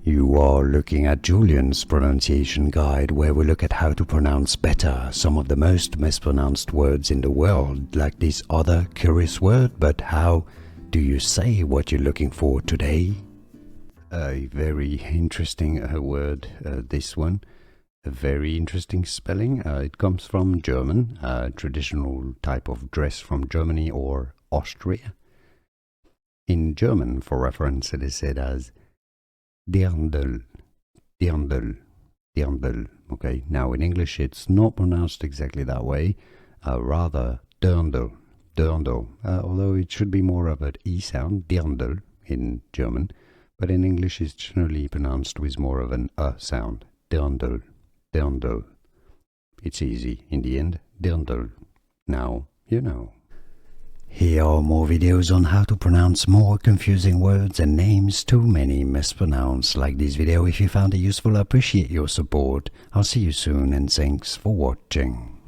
You are looking at Julian's pronunciation guide, where we look at how to pronounce better some of the most mispronounced words in the world, like this other curious word. But how do you say what you're looking for today? A very interesting word, this one. A very interesting spelling. It comes from German, a traditional type of dress from Germany or Austria. In German, for reference, it is said as Dirndl, Dirndl, Dirndl. Okay, now in English it's not pronounced exactly that way, rather Dirndl, Dirndl, although it should be more of an E sound, Dirndl in German, but in English it's generally pronounced with more of an sound, Dirndl, Dirndl. It's easy in the end, Dirndl. Now you know. Here are more videos on how to pronounce more confusing words and names too many mispronounced. Like this video if you found it useful. I appreciate your support. I'll see you soon and thanks for watching.